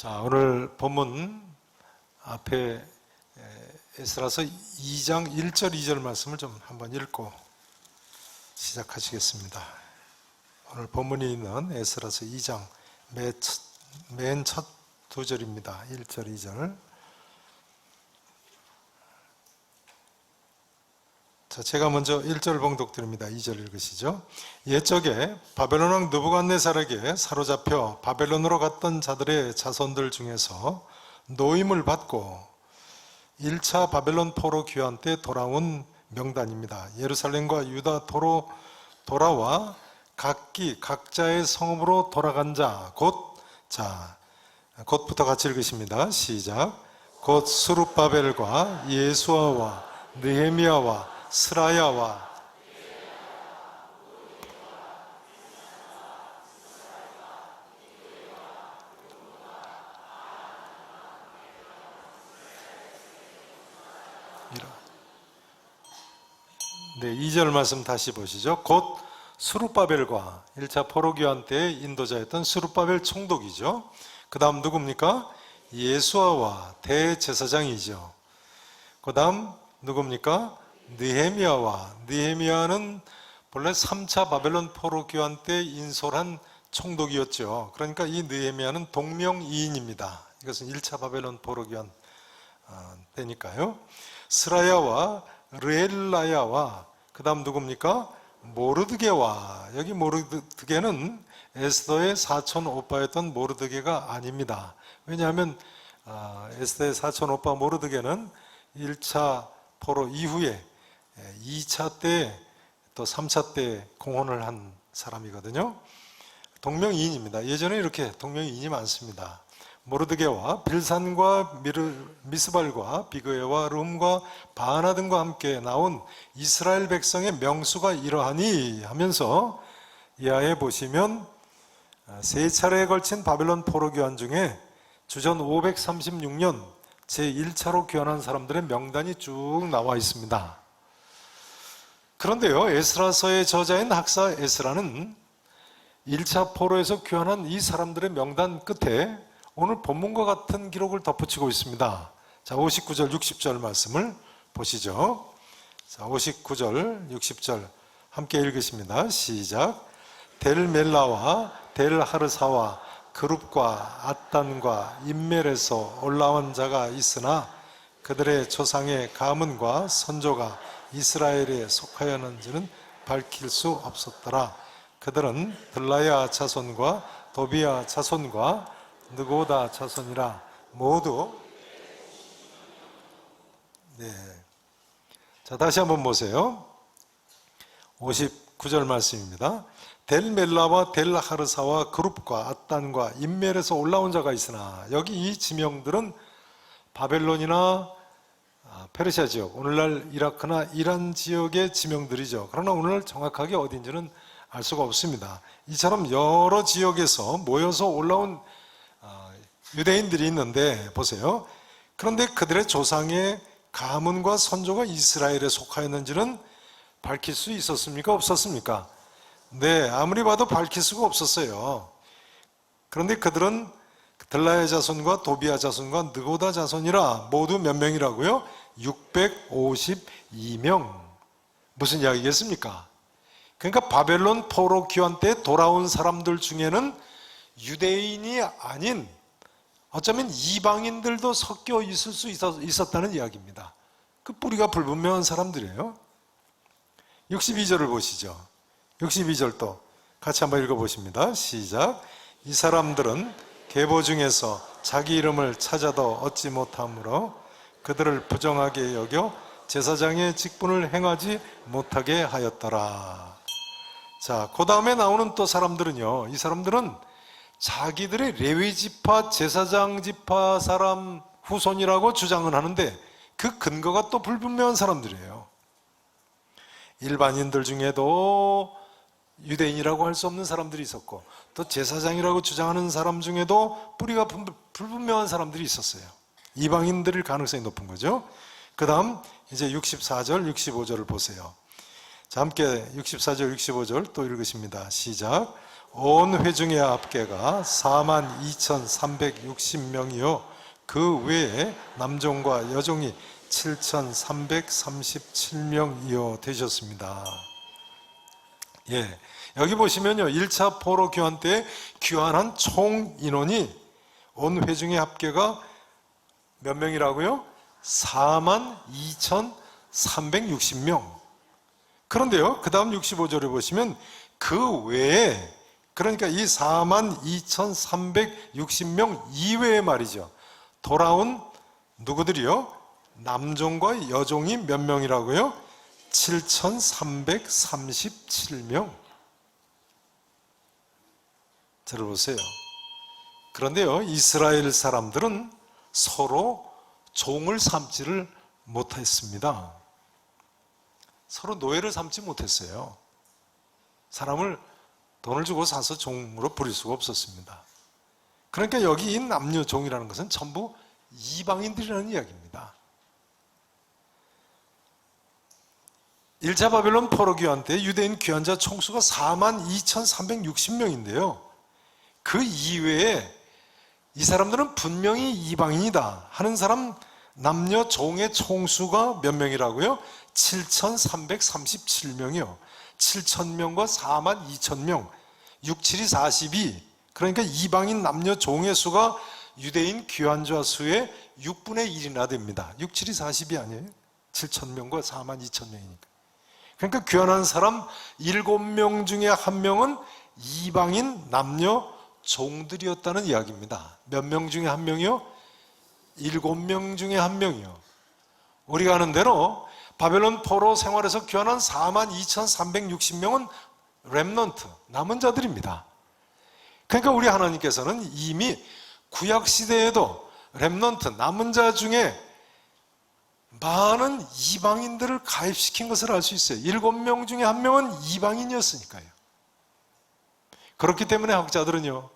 자, 오늘 본문 앞에 에스라서 2장 1절 2절 말씀을 좀 한번 읽고 시작하시겠습니다. 오늘 본문이 있는 에스라서 2장 맨 첫 두 절입니다. 1절 2절. 자, 제가 먼저 1절 봉독드립니다. 2절 읽으시죠. 옛적에 바벨론 왕 느부갓네살에게 사로잡혀 바벨론으로 갔던 자들의 자손들 중에서 노임을 받고 1차 바벨론 포로 귀환 때 돌아온 명단입니다. 예루살렘과 유다 도로 돌아와 각자의 성읍으로 돌아간 자, 곧부터 같이 읽으십니다. 시작. 곧 스룹바벨과 예수아와 느헤미야와 스라야와 네, 2절 말씀 다시 보시죠. 곧 스룹바벨과 1차 포로기환 때 인도자였던 스룹바벨 총독이죠. 그 다음 누굽니까? 예수아와 대제사장이죠. 그 다음 누굽니까? 느헤미야는 본래 3차 바벨론 포로 귀환 때 인솔한 총독이었죠. 그러니까 이 느헤미야는 동명이인입니다. 이것은 1차 바벨론 포로 귀환 때니까요. 스라야와 르엘라야와 그 다음 누굽니까? 모르드게와, 여기 모르드게는 에스더의 사촌 오빠였던 모르드게가 아닙니다. 왜냐하면 에스더의 사촌 오빠 모르드게는 1차 포로 이후에 2차 때 또 3차 때 공헌을 한 사람이거든요. 동명이인입니다. 예전에 이렇게 동명이인이 많습니다. 모르드게와 빌산과 미스발과 비그에와 rum과 바하나 등과 함께 나온 이스라엘 백성의 명수가 이러하니 하면서 이하에 보시면 세 차례에 걸친 바벨론 포로 귀환 중에 주전 536년 제1차로 귀환한 사람들의 명단이 쭉 나와 있습니다. 그런데요, 에스라서의 저자인 학사 에스라는 1차 포로에서 귀환한 이 사람들의 명단 끝에 오늘 본문과 같은 기록을 덧붙이고 있습니다. 자, 59절 60절 말씀을 보시죠. 자, 59절 60절 함께 읽으십니다. 시작. 델멜라와 델하르사와 그룹과 앗단과 임멜에서 올라온 자가 있으나 그들의 조상의 가문과 선조가 이스라엘에 속하였는지는 밝힐 수 없었더라. 그들은 들라야 자손과 도비야 자손과 느고다 자손이라 모두. 네. 자, 다시 한번 보세요. 59절 말씀입니다. 델멜라와 델하르사와 그룹과 앗단과 임멜에서 올라온 자가 있으나, 여기 이 지명들은 바벨론이나 페르시아 지역, 오늘날 이라크나 이란 지역의 지명들이죠. 그러나 오늘 정확하게 어딘지는 알 수가 없습니다. 이처럼 여러 지역에서 모여서 올라온 유대인들이 있는데 보세요. 그런데 그들의 조상의 가문과 선조가 이스라엘에 속하였는지는 밝힐 수 있었습니까? 없었습니까? 네, 아무리 봐도 밝힐 수가 없었어요. 그런데 그들은 들라야 자손과 도비야 자손과 느고다 자손이라 모두 몇 명이라고요? 652명. 무슨 이야기겠습니까? 그러니까 바벨론 포로 귀환 때 돌아온 사람들 중에는 유대인이 아닌 어쩌면 이방인들도 섞여 있을 수 있었다는 이야기입니다. 그 뿌리가 불분명한 사람들이에요. 62절을 보시죠. 62절 또 같이 한번 읽어보십니다. 시작. 이 사람들은 계보 중에서 자기 이름을 찾아도 얻지 못하므로 그들을 부정하게 여겨 제사장의 직분을 행하지 못하게 하였더라. 자, 그 다음에 나오는 또 사람들은요, 이 사람들은 자기들의 레위 지파, 제사장 지파 사람 후손이라고 주장은 하는데 그 근거가 또 불분명한 사람들이에요. 일반인들 중에도 유대인이라고 할 수 없는 사람들이 있었고, 또 제사장이라고 주장하는 사람 중에도 뿌리가 불분명한 사람들이 있었어요. 이방인들일 가능성이 높은 거죠. 그 다음 이제 64절 65절을 보세요. 자, 함께 64절 65절 또 읽으십니다. 시작. 온 회중의 합계가 42,360명이요 그 외에 남종과 여종이 7,337명이요 되셨습니다. 예, 여기 보시면요 1차 포로 교환 때 귀환한 총 인원이 온 회중의 합계가 몇 명이라고요? 42,360명. 그런데요 그 다음 65절에 보시면 그 외에, 그러니까 이 42,360명 이외에 말이죠, 돌아온 누구들이요? 남종과 여종이 몇 명이라고요? 7,337명. 들어보세요. 그런데요 이스라엘 사람들은 서로 종을 삼지를 못했습니다. 서로 노예를 삼지 못했어요. 사람을 돈을 주고 사서 종으로 부릴 수가 없었습니다. 그러니까 여기 이 남녀 종이라는 것은 전부 이방인들이라는 이야기입니다. 1차 바벨론 포로 귀환 때 유대인 귀환자 총수가 42,360명인데요 그 이외에 이 사람들은 분명히 이방인이다 하는 사람 남녀 종의 총수가 몇 명이라고요? 7,337명이요 7,000명과 42,000명 6, 7이 42, 그러니까 이방인 남녀 종의 수가 유대인 귀환자 수의 6분의 1이나 됩니다. 6, 7이 40이 아니에요. 7,000명과 42,000명이니까. 그러니까 귀환한 사람 7명 중에 1명은 이방인 남녀 종들이었다는 이야기입니다. 몇 명 중에 1명이요? 7명 중에 1명이요. 우리가 아는 대로 바벨론 포로 생활에서 귀환한 42,360명은 렘넌트, 남은 자들입니다. 그러니까 우리 하나님께서는 이미 구약시대에도 렘넌트, 남은 자 중에 많은 이방인들을 가입시킨 것을 알 수 있어요. 7명 중에 1명은 이방인이었으니까요. 그렇기 때문에 학자들은요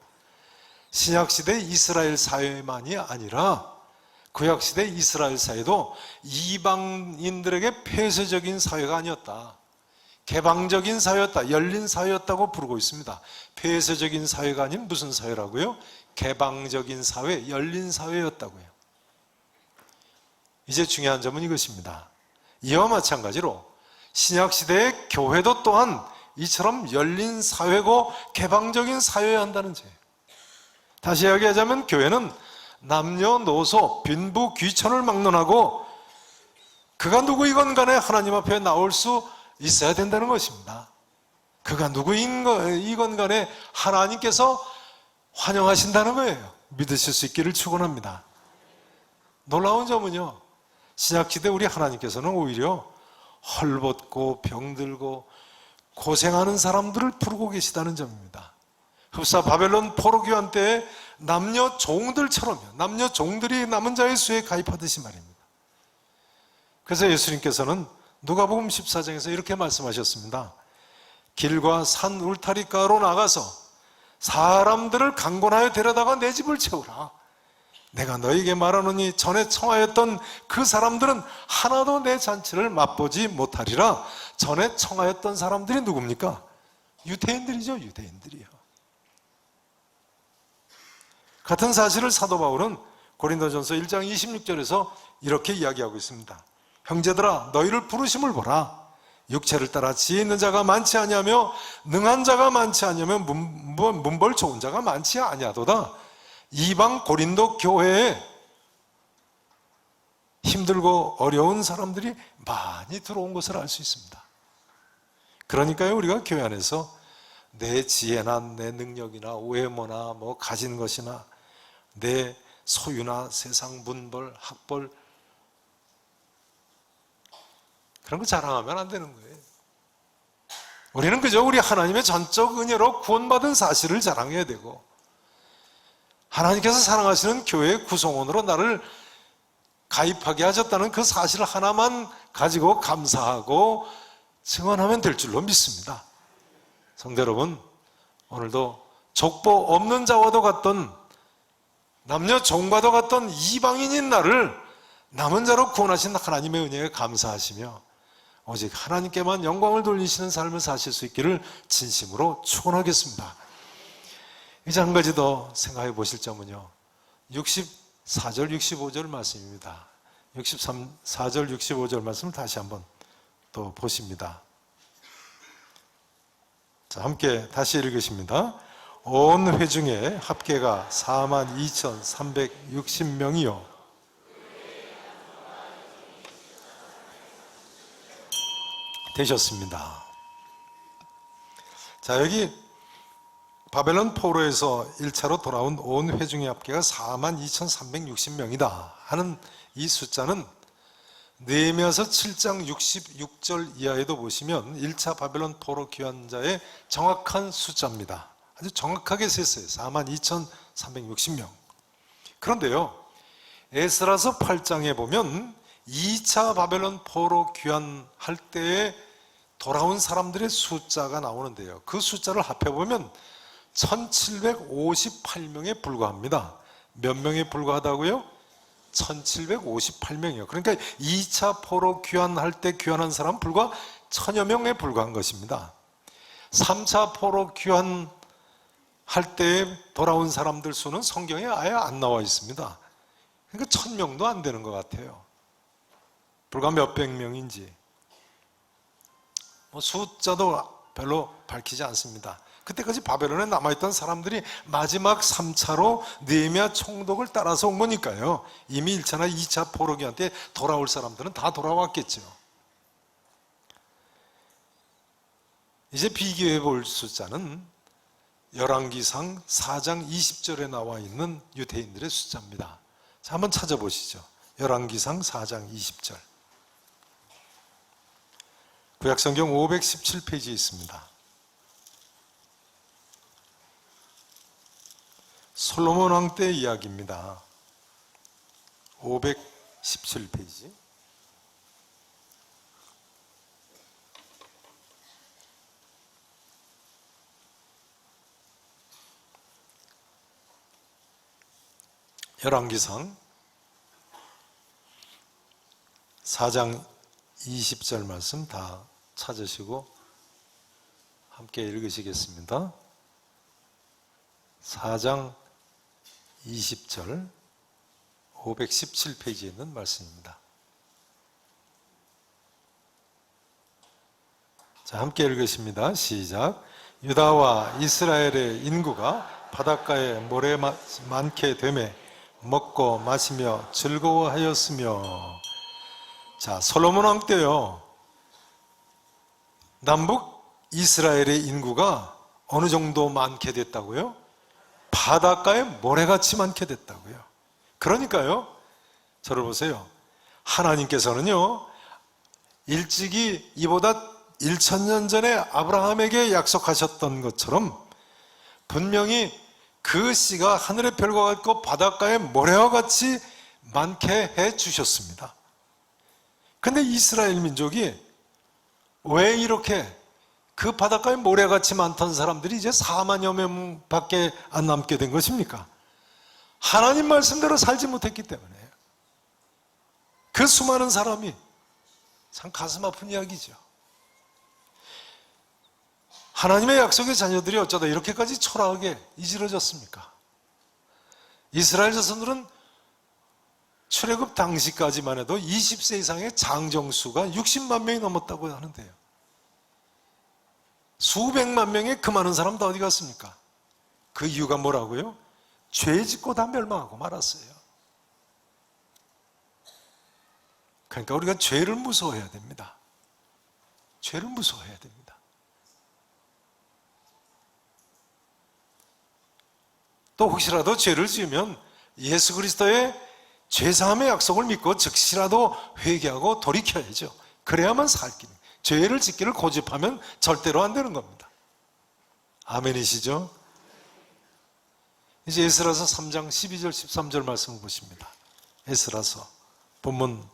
신약시대 이스라엘 사회만이 아니라 구약시대 이스라엘 사회도 이방인들에게 폐쇄적인 사회가 아니었다, 개방적인 사회였다, 열린 사회였다고 부르고 있습니다. 폐쇄적인 사회가 아닌 무슨 사회라고요? 개방적인 사회, 열린 사회였다고요. 이제 중요한 점은 이것입니다. 이와 마찬가지로 신약시대의 교회도 또한 이처럼 열린 사회고 개방적인 사회여야 한다는 죄. 다시 이야기하자면 교회는 남녀노소, 빈부, 귀천을 막론하고 그가 누구이건 간에 하나님 앞에 나올 수 있어야 된다는 것입니다. 그가 누구이건 간에 하나님께서 환영하신다는 거예요. 믿으실 수 있기를 축원합니다. 놀라운 점은요 신약시대 우리 하나님께서는 오히려 헐벗고 병들고 고생하는 사람들을 부르고 계시다는 점입니다. 흡사 바벨론 포로 귀환 때 남녀 종들처럼요, 남녀 종들이 남은 자의 수에 가입하듯이 말입니다. 그래서 예수님께서는 누가복음 14장에서 이렇게 말씀하셨습니다. 길과 산 울타리가로 나가서 사람들을 강권하여 데려다가 내 집을 채우라. 내가 너에게 말하노니 전에 청하였던 그 사람들은 하나도 내 잔치를 맛보지 못하리라. 전에 청하였던 사람들이 누굽니까? 유대인들이죠. 유대인들이요. 같은 사실을 사도 바울은 고린도전서 1장 26절에서 이렇게 이야기하고 있습니다. 형제들아 너희를 부르심을 보라. 육체를 따라 지혜 있는 자가 많지 아니하며 능한 자가 많지 아니하며 문벌 좋은 자가 많지 아니하도다. 이방 고린도 교회에 힘들고 어려운 사람들이 많이 들어온 것을 알 수 있습니다. 그러니까요 우리가 교회 안에서 내 지혜나 내 능력이나 외모나 뭐 가진 것이나 내 소유나 세상 문벌 학벌 그런 거 자랑하면 안 되는 거예요. 우리는 그저 우리 하나님의 전적 은혜로 구원받은 사실을 자랑해야 되고 하나님께서 사랑하시는 교회의 구성원으로 나를 가입하게 하셨다는 그 사실 하나만 가지고 감사하고 증언하면 될 줄로 믿습니다. 성도 여러분, 오늘도 족보 없는 자와도 같던 남녀 종과도 같던 이방인인 나를 남은 자로 구원하신 하나님의 은혜에 감사하시며 오직 하나님께만 영광을 돌리시는 삶을 사실 수 있기를 진심으로 축원하겠습니다. 이제 한 가지 더 생각해 보실 점은요, 64절, 65절 말씀입니다. 64절, 65절 말씀을 다시 한번 또 보십니다. 자, 함께 다시 읽으십니다. 온 회중의 합계가 42,360명이요. 되셨습니다. 자, 여기 바벨론 포로에서 1차로 돌아온 온 회중의 합계가 42,360명이다 하는 이 숫자는 느헤미야서 7장 66절 이하에도 보시면 1차 바벨론 포로 귀환자의 정확한 숫자입니다. 아주 정확하게 셌어요. 42,360명. 그런데요, 에스라서 8장에 보면 2차 바벨론 포로 귀환할 때에 돌아온 사람들의 숫자가 나오는데요, 그 숫자를 합해보면 1758명에 불과합니다. 몇 명에 불과하다고요? 1758명이요. 그러니까 2차 포로 귀환할 때 귀환한 사람은 불과 1000여 명에 불과한 것입니다. 3차 포로 귀환할 때 돌아온 사람들 수는 성경에 아예 안 나와 있습니다. 그러니까 1000명도 안 되는 것 같아요. 불과 몇백 명인지 숫자도 별로 밝히지 않습니다. 그때까지 바벨론에 남아있던 사람들이 마지막 3차로 느헤미야 총독을 따라서 온 거니까요, 이미 1차나 2차 포로기한테 돌아올 사람들은 다 돌아왔겠죠. 이제 비교해 볼 숫자는 열왕기상 4장 20절에 나와 있는 유대인들의 숫자입니다. 자, 한번 찾아보시죠. 열왕기상 4장 20절. 구약성경 517페이지에 있습니다. 솔로몬 왕 때 이야기입니다. 517페이지. 열왕기상 4장 20절 말씀 다 찾으시고 함께 읽으시겠습니다. 4장 20절 517페이지에 있는 말씀입니다. 자, 함께 읽으십니다. 시작. 유다와 이스라엘의 인구가 바닷가에 모래 많게 되매 먹고 마시며 즐거워하였으며. 자, 솔로몬 왕 때요, 남북 이스라엘의 인구가 어느 정도 많게 됐다고요? 바닷가에 모래같이 많게 됐다고요. 그러니까요, 저를 보세요. 하나님께서는요, 일찍이 이보다 1000년 전에 아브라함에게 약속하셨던 것처럼 분명히 그 씨가 하늘의 별과 같고 바닷가에 모래와 같이 많게 해 주셨습니다. 근데 이스라엘 민족이 왜 이렇게 그 바닷가에 모래같이 많던 사람들이 이제 4만여 명밖에 안 남게 된 것입니까? 하나님 말씀대로 살지 못했기 때문에. 그 수많은 사람이, 참 가슴 아픈 이야기죠. 하나님의 약속의 자녀들이 어쩌다 이렇게까지 초라하게 이지러졌습니까? 이스라엘 자손들은 출애굽 당시까지만 해도 20세 이상의 장정수가 60만 명이 넘었다고 하는데요, 수백만 명의 그 많은 사람 다 어디 갔습니까? 그 이유가 뭐라고요? 죄 짓고 다 멸망하고 말았어요. 그러니까 우리가 죄를 무서워해야 됩니다. 죄를 무서워해야 됩니다. 또 혹시라도 죄를 지으면 예수 그리스도의 죄사함의 약속을 믿고 즉시라도 회개하고 돌이켜야죠. 그래야만 살기는. 죄를 짓기를 고집하면 절대로 안 되는 겁니다. 아멘이시죠? 이제 에스라서 3장 12절 13절 말씀을 보십니다. 에스라서 본문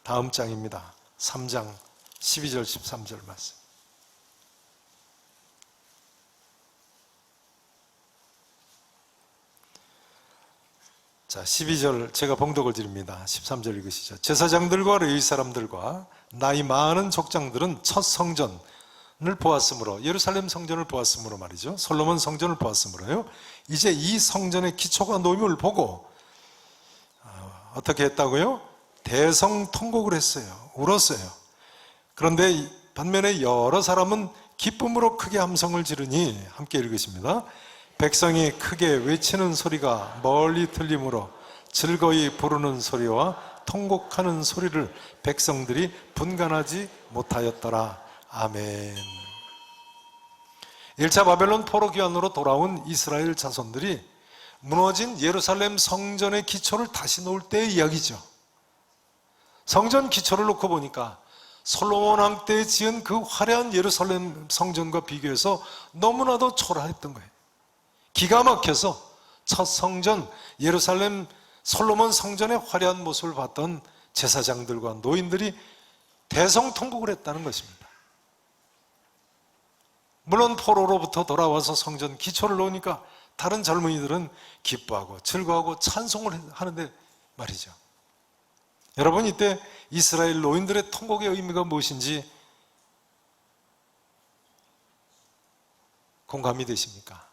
다음 장입니다. 3장 12절 13절 말씀. 자, 12절 제가 봉독을 드립니다. 13절 읽으시죠. 제사장들과 레위 사람들과 나이 많은 족장들은 첫 성전 보았으므로, 예루살렘 성전을 보았으므로 말이죠. 솔로몬 성전을 보았으므로요. 이제 이 성전의 기초가 놓임을 보고 어떻게 했다고요? 대성통곡을 했어요. 울었어요. 그런데 반면에 여러 사람은 기쁨으로 크게 함성을 지르니, 함께 읽으십니다. 백성이 크게 외치는 소리가 멀리 들리므로 즐거이 부르는 소리와 통곡하는 소리를 백성들이 분간하지 못하였더라. 아멘. 1차 바벨론 포로 귀환으로 돌아온 이스라엘 자손들이 무너진 예루살렘 성전의 기초를 다시 놓을 때의 이야기죠. 성전 기초를 놓고 보니까 솔로몬 왕 때 지은 그 화려한 예루살렘 성전과 비교해서 너무나도 초라했던 거예요. 기가 막혀서 첫 성전 예루살렘 솔로몬 성전의 화려한 모습을 봤던 제사장들과 노인들이 대성통곡을 했다는 것입니다. 물론 포로로부터 돌아와서 성전 기초를 놓으니까 다른 젊은이들은 기뻐하고 즐거워하고 찬송을 하는데 말이죠. 여러분, 이때 이스라엘 노인들의 통곡의 의미가 무엇인지 공감이 되십니까?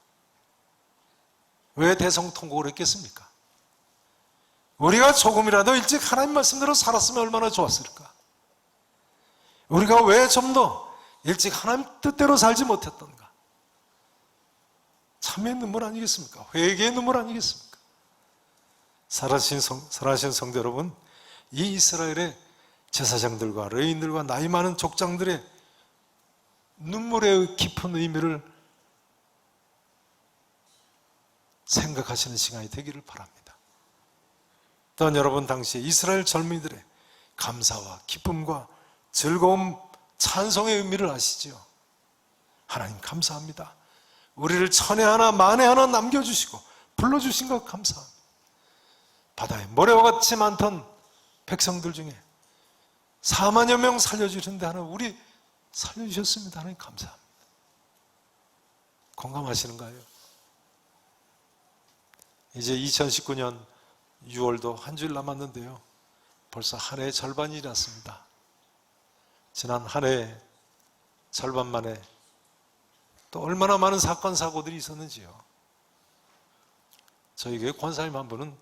왜 대성통곡을 했겠습니까? 우리가 조금이라도 일찍 하나님 말씀대로 살았으면 얼마나 좋았을까? 우리가 왜 좀 더 일찍 하나님 뜻대로 살지 못했던가? 참회의 눈물 아니겠습니까? 회개의 눈물 아니겠습니까? 살아신 성도 여러분, 이 이스라엘의 제사장들과 레위인들과 나이 많은 족장들의 눈물의 깊은 의미를 생각하시는 시간이 되기를 바랍니다. 또한 여러분, 당시에 이스라엘 젊은이들의 감사와 기쁨과 즐거움, 찬송의 의미를 아시죠? 하나님 감사합니다. 우리를 천에 하나 만에 하나 남겨주시고 불러주신 것 감사합니다. 바다에 모래와 같이 많던 백성들 중에 4만여 명 살려주셨는데 하나님, 우리 살려주셨습니다. 하나님 감사합니다. 공감하시는가요? 이제 2019년 6월도 한 주일 남았는데요, 벌써 한 해의 절반이 지났습니다. 지난 한 해 절반 만에 또 얼마나 많은 사건 사고들이 있었는지요. 저희 교회 권사님 한 분은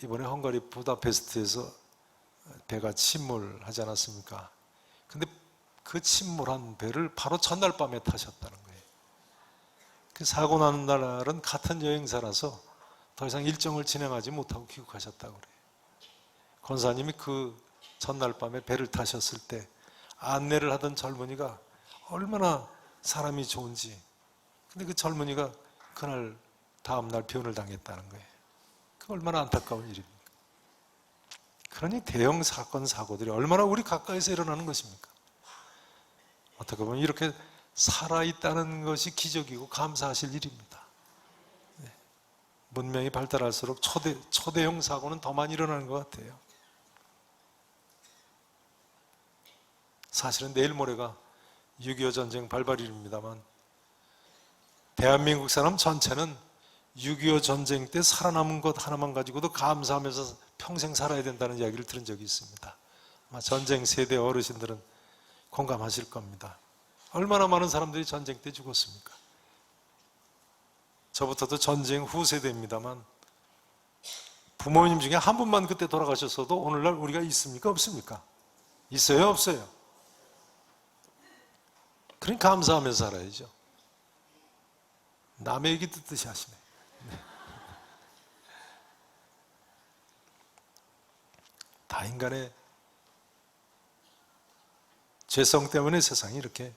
이번에 헝가리 부다페스트에서 배가 침몰하지 않았습니까? 근데 그 침몰한 배를 바로 전날 밤에 타셨다는 거예요. 그 사고 나는 날은 같은 여행사라서 더 이상 일정을 진행하지 못하고 귀국하셨다고 그래요. 권사님이 그 전날 밤에 배를 타셨을 때 안내를 하던 젊은이가 얼마나 사람이 좋은지, 근데 그 젊은이가 그날 다음날 변을 당했다는 거예요. 그 얼마나 안타까운 일입니까? 그러니 대형 사건 사고들이 얼마나 우리 가까이서 일어나는 것입니까? 어떻게 보면 이렇게 살아있다는 것이 기적이고 감사하실 일입니다. 네. 문명이 발달할수록 초대형 사고는 더 많이 일어나는 것 같아요. 사실은 내일 모레가 6.25 전쟁 발발일입니다만, 대한민국 사람 전체는 6.25 전쟁 때 살아남은 것 하나만 가지고도 감사하면서 평생 살아야 된다는 이야기를 들은 적이 있습니다. 아마 전쟁 세대 어르신들은 공감하실 겁니다. 얼마나 많은 사람들이 전쟁 때 죽었습니까? 저부터도 전쟁 후 세대입니다만, 부모님 중에 한 분만 그때 돌아가셨어도 오늘날 우리가 있습니까? 없습니까? 있어요? 없어요? 그러니까 감사하면서 살아야죠. 남의 얘기 듣듯이 하시네. 다 인간의 죄성 때문에 세상이 이렇게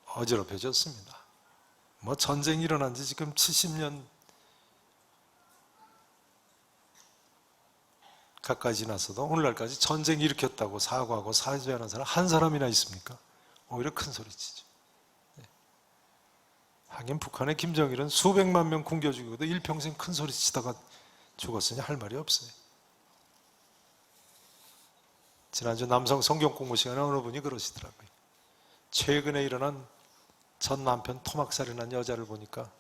어지럽혀졌습니다. 뭐 전쟁이 일어난 지 지금 70년 가까이 지나서도 오늘날까지 전쟁 일으켰다고 사과하고 사죄하는 사람 한 사람이나 있습니까? 오히려 큰 소리치죠. 하긴 북한의 김정일은 수백만 명 굶겨 죽이고도 일평생 큰 소리치다가 죽었으니 할 말이 없어요. 지난주 남성 성경 공부 시간에 어느 분이 그러시더라고요. 최근에 일어난 전 남편 토막살이 난 여자를 보니까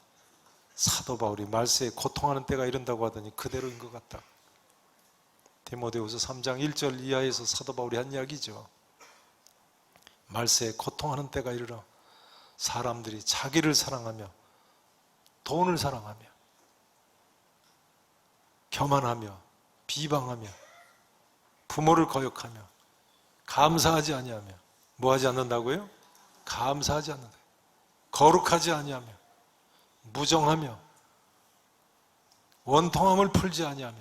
사도 바울이 말세에 고통하는 때가 이른다고 하더니 그대로인 것 같다. 디모데후서 3장 1절 이하에서 사도 바울이 한 이야기죠. 말세에 고통하는 때가 이르러 사람들이 자기를 사랑하며 돈을 사랑하며 교만하며 비방하며 부모를 거역하며 감사하지 아니하며 뭐 하지 않는다고요? 감사하지 않는다. 거룩하지 아니하며 무정하며 원통함을 풀지 아니하며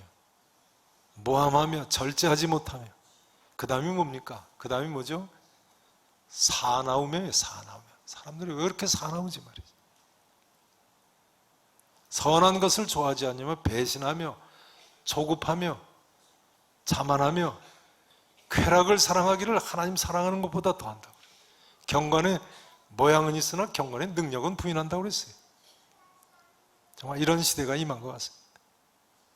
모함하며 절제하지 못하며 그 다음이 뭡니까? 그 다음이 뭐죠? 사나우며요. 사나우며. 사람들이 왜 이렇게 사나우지 말이죠. 선한 것을 좋아하지 않으며 배신하며 조급하며 자만하며 쾌락을 사랑하기를 하나님 사랑하는 것보다 더한다고. 경건의 모양은 있으나 경건의 능력은 부인한다고 그랬어요. 정말 이런 시대가 임한 것 같습니다.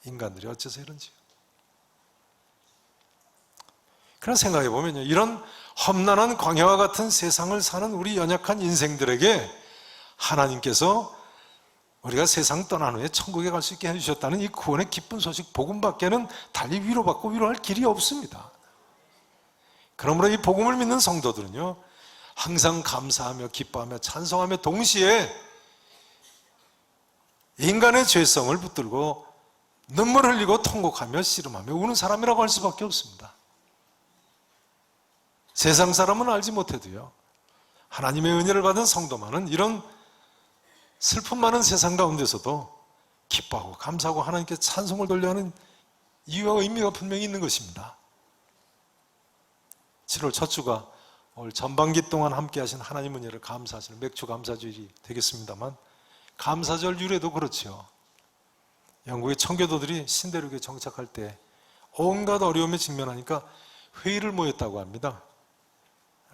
인간들이 어째서 이런지요. 그런 생각해 보면요, 이런 험난한 광야와 같은 세상을 사는 우리 연약한 인생들에게 하나님께서 우리가 세상 떠난 후에 천국에 갈 수 있게 해주셨다는 이 구원의 기쁜 소식 복음밖에는 달리 위로받고 위로할 길이 없습니다. 그러므로 이 복음을 믿는 성도들은요, 항상 감사하며 기뻐하며 찬송하며 동시에 인간의 죄성을 붙들고 눈물 흘리고 통곡하며 씨름하며 우는 사람이라고 할 수밖에 없습니다. 세상 사람은 알지 못해도요, 하나님의 은혜를 받은 성도만은 이런 슬픔 많은 세상 가운데서도 기뻐하고 감사하고 하나님께 찬송을 돌려하는 이유와 의미가 분명히 있는 것입니다. 7월 첫 주가 올 전반기 동안 함께 하신 하나님 은혜를 감사하시는 맥주 감사주일이 되겠습니다만, 감사절 유래도 그렇죠. 영국의 청교도들이 신대륙에 정착할 때 온갖 어려움에 직면하니까 회의를 모였다고 합니다.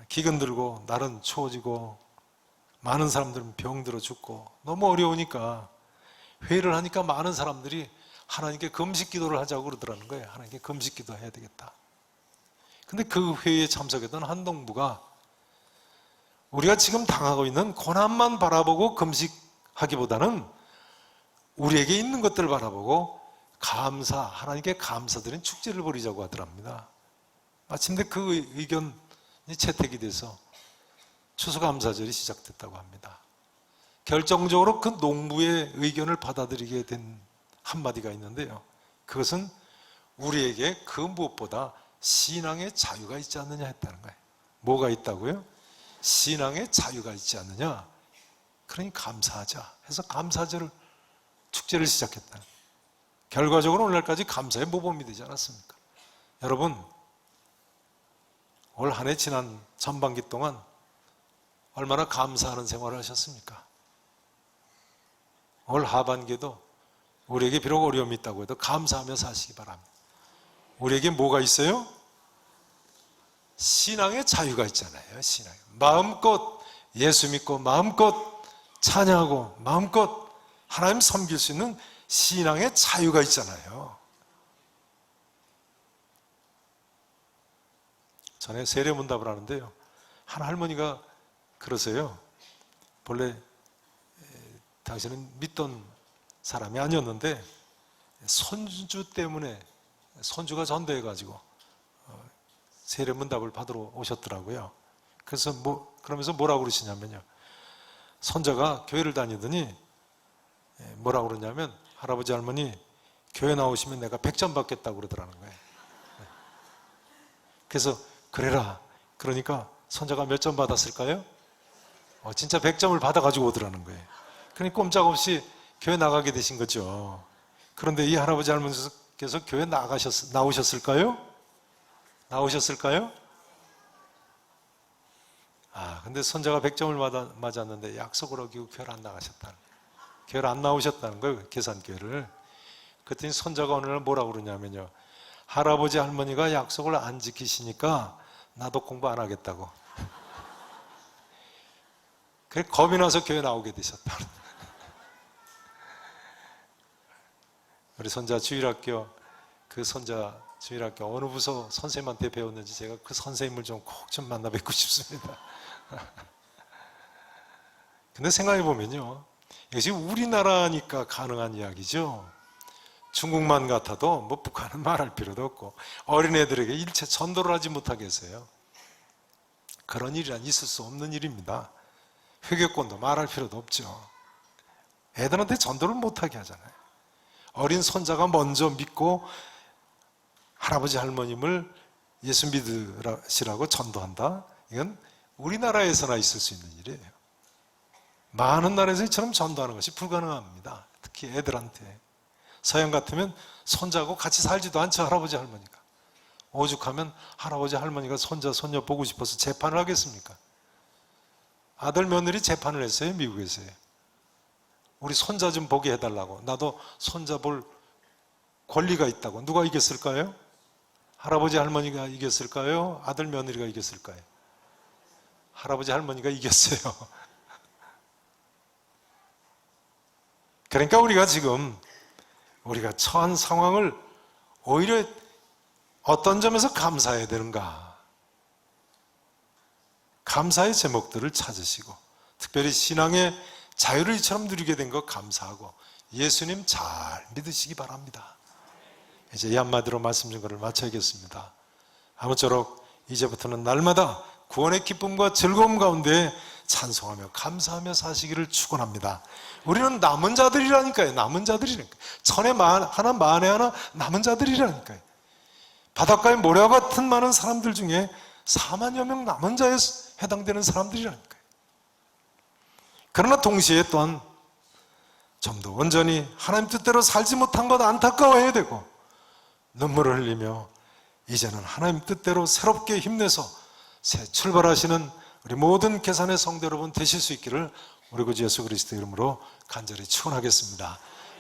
기근 들고 날은 추워지고 많은 사람들은 병들어 죽고 너무 어려우니까 회의를 하니까 많은 사람들이 하나님께 금식 기도를 하자고 그러더라는 거예요. 하나님께 금식 기도 해야 되겠다. 근데 그 회의에 참석했던 한 동부가 우리가 지금 당하고 있는 고난만 바라보고 금식하기보다는 우리에게 있는 것들을 바라보고 하나님께 감사드린 축제를 벌이자고 하더랍니다. 마침내 그 의견이 채택이 돼서 추수감사절이 시작됐다고 합니다. 결정적으로 그 농부의 의견을 받아들이게 된 한마디가 있는데요, 그것은 우리에게 그 무엇보다 신앙의 자유가 있지 않느냐 했다는 거예요. 뭐가 있다고요? 신앙의 자유가 있지 않느냐. 그러니 감사하자 해서 감사절을 축제를 시작했다. 결과적으로 오늘까지 감사의 모범이 되지 않았습니까? 여러분, 올 한 해 지난 전반기 동안 얼마나 감사하는 생활을 하셨습니까? 올 하반기에도 우리에게 비록 어려움이 있다고 해도 감사하며 사시기 바랍니다. 우리에게 뭐가 있어요? 신앙의 자유가 있잖아요. 신앙. 마음껏 예수 믿고 마음껏 찬양하고 마음껏 하나님 섬길 수 있는 신앙의 자유가 있잖아요. 전에 세례문답을 하는데요, 한 할머니가 그러세요. 본래 당신은 믿던 사람이 아니었는데 손주 때문에 손주가 전도해가지고 세례문답을 받으러 오셨더라고요. 그래서 그러면서 뭐라고 그러시냐면요, 손자가 교회를 다니더니 뭐라고 그러냐면, 할아버지 할머니 교회 나오시면 내가 100점 받겠다고 그러더라는 거예요. 그래서 그래라. 그러니까 손자가 몇 점 받았을까요? 진짜 100점을 받아가지고 오더라는 거예요. 그러니 꼼짝없이 교회 나가게 되신 거죠. 그런데 이 할아버지 할머니께서 교회 나오셨을까요? 나오셨을까요? 근데 손자가 100점을 맞았는데 약속을 어기고 교회를 안 나가셨다는 거예요. 교회를 안 나오셨다는 거예요. 계산교회를. 그랬더니 손자가 어느 날 뭐라고 그러냐면요, 할아버지 할머니가 약속을 안 지키시니까 나도 공부 안 하겠다고. 그래 겁이 나서 교회 나오게 되셨다. 우리 손자 주일학교, 그 손자 주일학교 어느 부서 선생님한테 배웠는지 제가 그 선생님을 좀 꼭 좀 만나 뵙고 싶습니다. 근데 생각해 보면요, 이것이 우리나라니까 가능한 이야기죠. 중국만 같아도 뭐 북한은 말할 필요도 없고 어린애들에게 일체 전도를 하지 못하게 했어요. 그런 일이란 있을 수 없는 일입니다. 회개권도 말할 필요도 없죠. 애들한테 전도를 못하게 하잖아요. 어린 손자가 먼저 믿고 할아버지 할머님을 예수 믿으시라고 전도한다? 이건 우리나라에서나 있을 수 있는 일이에요. 많은 나라에서 이처럼 전도하는 것이 불가능합니다. 특히 애들한테. 서양 같으면 손자하고 같이 살지도 않죠, 할아버지 할머니가. 오죽하면 할아버지 할머니가 손자 손녀 보고 싶어서 재판을 하겠습니까? 아들 며느리 재판을 했어요, 미국에서요. 우리 손자 좀 보게 해달라고. 나도 손자 볼 권리가 있다고. 누가 이겼을까요? 할아버지 할머니가 이겼을까요? 아들 며느리가 이겼을까요? 할아버지 할머니가 이겼어요. 그러니까 우리가 지금 우리가 처한 상황을 오히려 어떤 점에서 감사해야 되는가? 감사의 제목들을 찾으시고, 특별히 신앙의 자유를 이처럼 누리게 된 것 감사하고, 예수님 잘 믿으시기 바랍니다. 이제 이 한마디로 말씀 증거를 마쳐야겠습니다. 아무쪼록 이제부터는 날마다 구원의 기쁨과 즐거움 가운데 찬송하며 감사하며 사시기를 축원합니다. 우리는 남은 자들이라니까요. 남은 자들이니까. 천에 하나 만에 하나 남은 자들이라니까요. 바닷가에 모래와 같은 많은 사람들 중에 4만여 명 남은 자에 해당되는 사람들이라니까요. 그러나 동시에 또한 좀 더 온전히 하나님 뜻대로 살지 못한 것 안타까워해야 되고, 눈물을 흘리며 이제는 하나님 뜻대로 새롭게 힘내서 새 출발하시는 우리 모든 계산의 성도 여러분 되실 수 있기를 우리 구주 예수 그리스도 이름으로 간절히 축원하겠습니다.